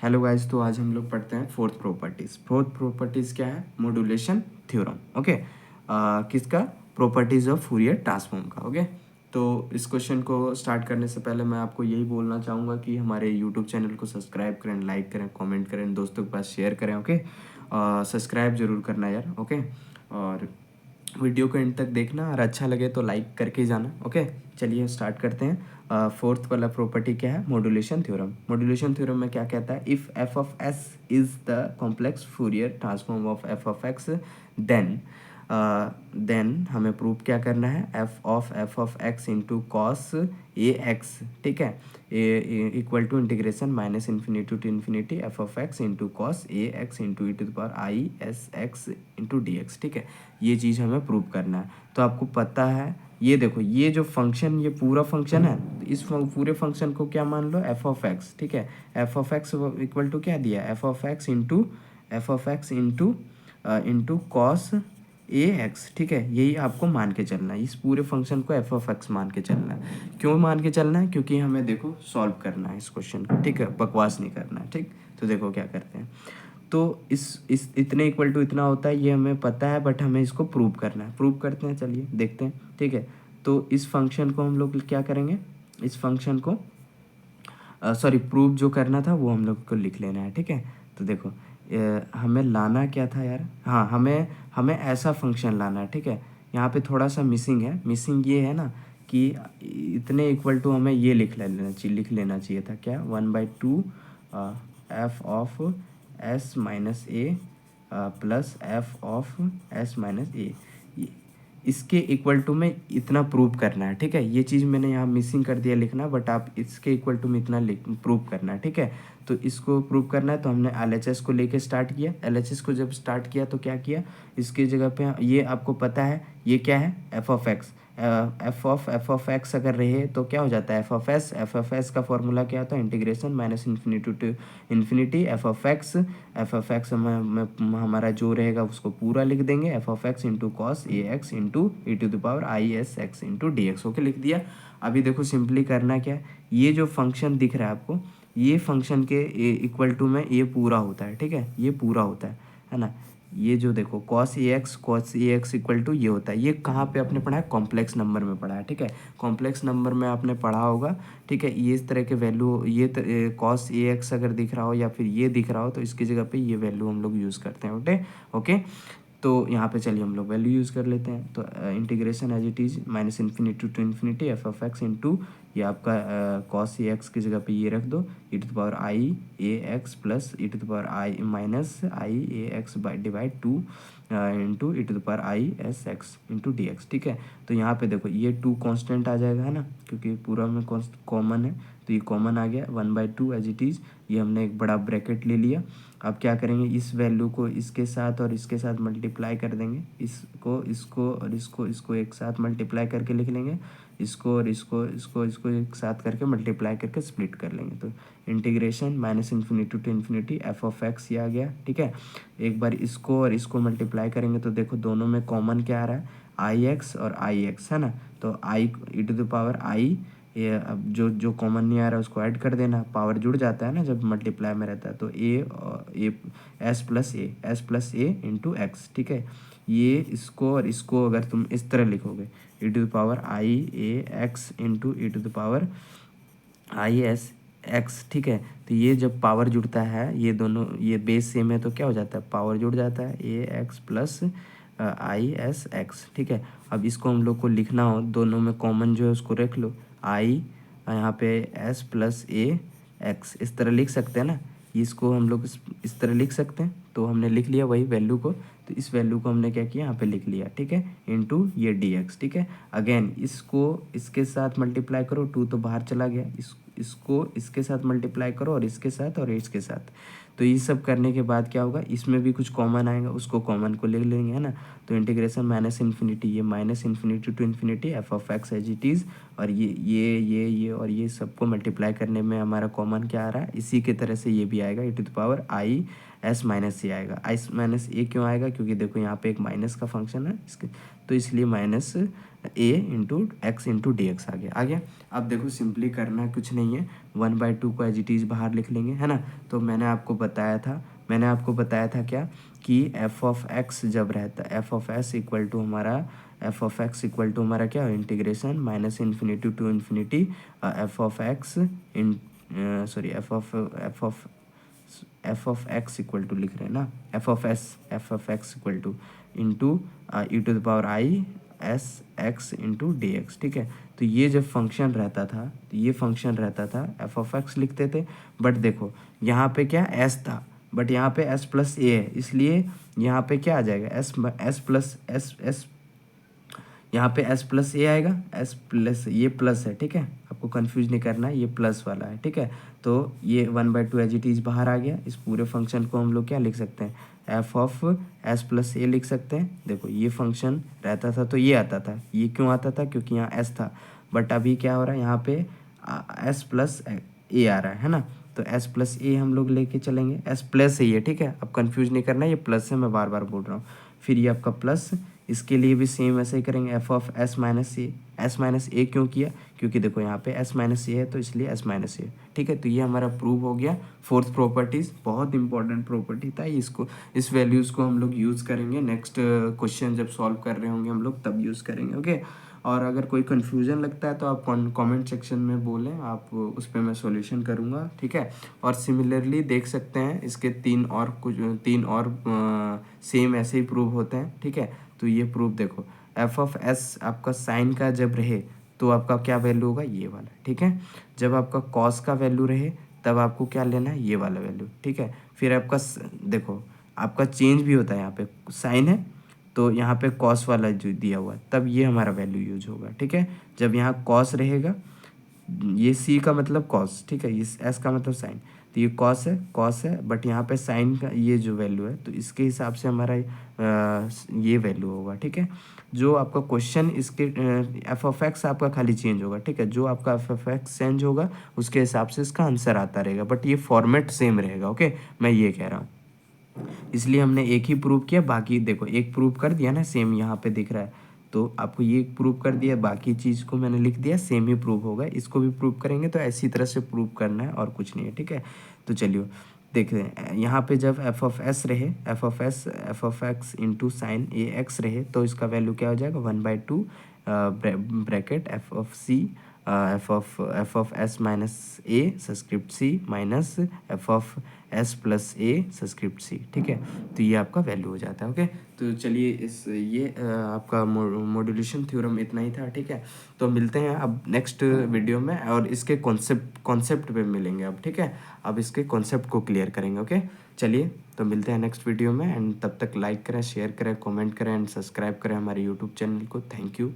Hello guys, तो आज हम लोग पढ़ते हैं फोर्थ प्रॉपर्टीज़ क्या है? Modulation theorem. ओके, किसका? प्रॉपर्टीज़ ऑफ फूरियर ट्रांसफॉर्म का। ओके, तो इस क्वेश्चन को स्टार्ट करने से पहले मैं आपको यही बोलना चाहूँगा कि हमारे यूट्यूब चैनल को सब्सक्राइब करें, लाइक करें, कमेंट करें, दोस्तों के पास शेयर करें। ओके, सब्सक्राइब ज़रूर करना यार। ओके, और वीडियो को एंड तक देखना और अच्छा लगे तो लाइक करके ही जाना। ओके, चलिए स्टार्ट करते हैं। फोर्थ वाला प्रॉपर्टी क्या है? Modulation theorem. मॉड्यूलेशन थ्योरम में क्या कहता है? If F of S is the complex Fourier transform of F of X, then हमें प्रूव क्या करना है? F of X into cos A X, ठीक है, equal to integration minus infinity to infinity F of X into cos A X into E to the power I S X into D X, ठीक है। ये चीज़ हमें prove करना है। तो आपको पता है, ये देखो, ये जो फंक्शन, ये पूरा फंक्शन है, तो इस पूरे फंक्शन को क्या मान लो? एफ ऑफ एक्स, ठीक है। F of X equal to क्या दिया? F of X into cos A X, ठीक है। यही आपको मान के चलना है, इस पूरे फंक्शन को एफ ऑफ एक्स मान के चलना है। क्यों मान के चलना है? क्योंकि हमें देखो सॉल्व करना है इस क्वेश्चन को, ठीक है, बकवास नहीं करना है, ठीक। तो देखो क्या करते हैं। तो इस इतने इक्वल टू इतना होता है, ये हमें पता है, बट हमें इसको प्रूव करना है। प्रूव करते हैं, चलिए देखते हैं, ठीक है। तो इस फंक्शन को हम लोग क्या करेंगे? इस फंक्शन को सॉरी, प्रूव जो करना था वो हम लोग को लिख लेना है, ठीक है। तो देखो, हमें लाना क्या था यार? हाँ, हमें ऐसा फंक्शन लाना है, ठीक है। यहाँ पे थोड़ा सा मिसिंग है। मिसिंग ये है ना कि इतने इक्वल टू हमें ये लिख लेना चाहिए था। क्या? 1/2 F of S minus A plus F of S minus A, इसके इक्वल टू में इतना प्रूव करना है, ठीक है। ये चीज़ मैंने यहाँ मिसिंग कर दिया लिखना, बट आप इसके इक्वल टू में इतना प्रूव करना है, ठीक है। तो इसको प्रूव करना है, तो हमने एलएचएस को लेके स्टार्ट किया। एलएचएस को जब स्टार्ट किया तो क्या किया? इसकी जगह पे ये आपको पता है ये क्या है? F of X. F of X अगर रहे तो क्या हो जाता है? एफ ऑफ एस का फॉर्मूला क्या होता है? Integration minus infinity to infinity F of X हमारा जो रहेगा उसको पूरा लिख देंगे, F of X into cos A X into E to the power I S X into D X. Okay, लिख दिया। अभी देखो सिंपली करना क्या है, ये जो फंक्शन दिख रहा है आपको, ये फंक्शन के इक्वल टू में ये पूरा होता है, ठीक है, ये पूरा होता है ना। ये जो देखो cos A X equal to ये होता है। ये कहाँ पे आपने पढ़ा है? कॉम्प्लेक्स नंबर में पढ़ा है, ठीक है। कॉम्प्लेक्स नंबर में आपने पढ़ा होगा, ठीक है। ये इस तरह के वैल्यू, ये कॉस ए एक्स अगर दिख रहा हो या फिर ये दिख रहा हो, तो इसकी जगह पे ये वैल्यू हम लोग यूज़ करते हैं। ओके, तो यहाँ पे चलिए हम लोग वैल्यू यूज़ कर लेते हैं। तो integration as it is minus infinity to infinity F of X into, ये आपका कॉस ए एक्स की जगह पे ये रख दो, E to the power I A X plus E to the power I minus I A X by divide 2 into E to the power I S X into D X, ठीक है। तो यहाँ पे देखो ये 2 कांस्टेंट आ जाएगा, है ना, क्योंकि पूरा में कॉमन है, तो ये कॉमन आ गया। 1/2 एज इट इज़, ये हमने एक बड़ा ब्रैकेट ले लिया। अब क्या करेंगे? इस वैल्यू को इसके साथ और इसके साथ मल्टीप्लाई कर देंगे। इसको एक साथ मल्टीप्लाई करके लिख लेंगे। इसको और इसको एक साथ करके मल्टीप्लाई करके स्प्लिट कर लेंगे। तो integration minus infinity to infinity F of X ये आ गया, ठीक है। एक बार इसको और इसको मल्टीप्लाई करेंगे तो देखो दोनों में कॉमन क्या आ रहा है? आई एक्स और आई एक्स, है ना। तो आई ई टू द पावर आई, ये अब जो कॉमन नहीं आ रहा है उसको ऐड कर देना, पावर जुड़ जाता है ना जब मल्टीप्लाई में रहता है। तो A S plus A into x, ठीक है। ये इसको और इसको अगर तुम इस तरह लिखोगे, E to the power I A X into E to the power I S X, ठीक है। तो ये जब पावर जुड़ता है, ये दोनों, ये बेस सेम है तो क्या हो जाता है? पावर जुड़ जाता है, A X plus I S X, ठीक है। अब इसको हम लोग को लिखना हो, दोनों में कॉमन जो है उसको रख लो, आई यहाँ पे एस प्लस ए एक्स, इस तरह लिख सकते हैं ना। इसको हम लोग इस तरह लिख सकते हैं। तो हमने लिख लिया वही वैल्यू को, तो इस वैल्यू को हमने क्या किया? यहाँ पे लिख लिया, ठीक है, इनटू ये डी एक्स, ठीक है। अगेन इसको इसके साथ मल्टीप्लाई करो, 2 तो बाहर चला गया, इसको इसके साथ मल्टीप्लाई करो और इसके साथ और इसके साथ। तो ये सब करने के बाद क्या होगा? इसमें भी कुछ कॉमन आएगा, उसको कॉमन को ले लेंगे, है ना। तो इंटीग्रेशन माइनस इन्फिनिटी, ये minus infinity to infinity F of X as it is और ये और ये सबको मल्टीप्लाई करने में हमारा कॉमन क्या आ रहा है, इसी के तरह से ये भी आएगा e⁻s - a आएगा। i - a क्यों आएगा, क्योंकि देखो यहाँ पे एक माइनस का फंक्शन है इसके, तो इसलिए -a × x × dx आ गया। अब देखो सिंपली करना कुछ नहीं है, 1/2 को एज इट इज़ बाहर लिख लेंगे, है ना। तो मैंने आपको बताया था क्या कि f(x) जब रहता है f(s) इक्वल टू हमारा क्या, integration -∞ to f(x) in sorry f(x) equal to लिख रहे हैं ना, f(x) equal two into e⁻s(x) × dx, ठीक है। तो ये जब फंक्शन रहता था तो ये फंक्शन रहता था f(x) लिखते थे, बट देखो यहाँ पे क्या s था, बट यहाँ पे s + a है, इसलिए यहाँ पे क्या आ जाएगा, यहाँ पे s + a आएगा, ये प्लस है, ठीक है, आपको कंफ्यूज नहीं करना है, ये प्लस वाला है, ठीक है। तो ये 1/2 एज इट इज़ बाहर आ गया। इस पूरे फंक्शन को हम लोग क्या लिख सकते हैं, f(s + a) लिख सकते हैं। देखो ये फंक्शन रहता था तो ये आता था, ये क्यों आता था, क्योंकि यहाँ s था, बट अभी क्या हो रहा है, यहाँ पे s + a आ रहा है ना। तो s + a हम लोग लेके चलेंगे, s + a है, ठीक है, अब कंफ्यूज नहीं करना, ये प्लस है, मैं बार बार बोल रहा हूँ। फिर ये आपका प्लस, इसके लिए भी सेम ऐसे ही करेंगे, s - a क्यों किया, क्योंकि देखो यहाँ पे s - a है तो इसलिए s - a, ठीक है। तो ये हमारा प्रूव हो गया। फोर्थ प्रॉपर्टीज़ बहुत इंपॉर्टेंट प्रॉपर्टी था, इस वैल्यूज़ को हम लोग यूज़ करेंगे नेक्स्ट क्वेश्चन जब सॉल्व कर रहे होंगे हम लोग, तब यूज़ करेंगे, ओके। और अगर कोई कन्फ्यूज़न लगता है तो आप कमेंट सेक्शन में बोलें, आप उस पर मैं सॉल्यूशन करूँगा, ठीक है। और सिमिलरली देख सकते हैं इसके तीन और सेम ऐसे ही प्रूव होते हैं, ठीक है। तो ये प्रूफ देखो, f(s) आपका साइन का जब रहे तो आपका क्या वैल्यू होगा, ये वाला, ठीक है। जब आपका कॉस का वैल्यू रहे तब आपको क्या लेना है, ये वाला वैल्यू, ठीक है। फिर आपका देखो आपका चेंज भी होता है, यहाँ पे साइन है तो यहाँ पे कॉस वाला जो दिया हुआ है तब ये हमारा वैल्यू यूज होगा, ठीक है। जब यहाँ कॉस रहेगा, ये सी का मतलब कॉस, ठीक है, ये एस का मतलब साइन, तो ये कॉस है, बट यहाँ पे साइन का ये जो वैल्यू है तो इसके हिसाब से हमारा ये वैल्यू होगा, ठीक है। जो आपका क्वेश्चन इसके f(x) आपका खाली चेंज होगा, ठीक है, जो आपका f(x) चेंज होगा उसके हिसाब से इसका आंसर आता रहेगा, बट ये फॉर्मेट सेम रहेगा, ओके, मैं ये कह रहा हूँ। इसलिए हमने एक ही प्रूव किया, बाकी देखो एक प्रूव कर दिया ना, सेम यहाँ पे दिख रहा है, तो आपको ये प्रूव कर दिया, बाकी चीज़ को मैंने लिख दिया, सेम ही प्रूव होगा। इसको भी प्रूव करेंगे तो ऐसी तरह से प्रूव करना है और कुछ नहीं है, ठीक है। तो चलिए देखते हैं, यहाँ पे जब f(s) रहे, f(x) × sin ax रहे तो इसका वैल्यू क्या हो जाएगा, 1/2 bracket f(c) f(s - a) subscript c minus f(s + a) subscript c, ठीक है। तो ये आपका वैल्यू हो जाता है, ओके। तो चलिए आपका मॉड्यूलेशन थ्योरम इतना ही था, ठीक है। तो मिलते हैं अब नेक्स्ट वीडियो में, और इसके कॉन्सेप्ट पे मिलेंगे अब, ठीक है। अब इसके कॉन्सेप्ट को क्लियर करेंगे, ओके। चलिए तो मिलते हैं नेक्स्ट वीडियो में, एंड तब तक लाइक करें, शेयर करें, कमेंट करें एंड सब्सक्राइब करें हमारे यूट्यूब चैनल को। Thank you.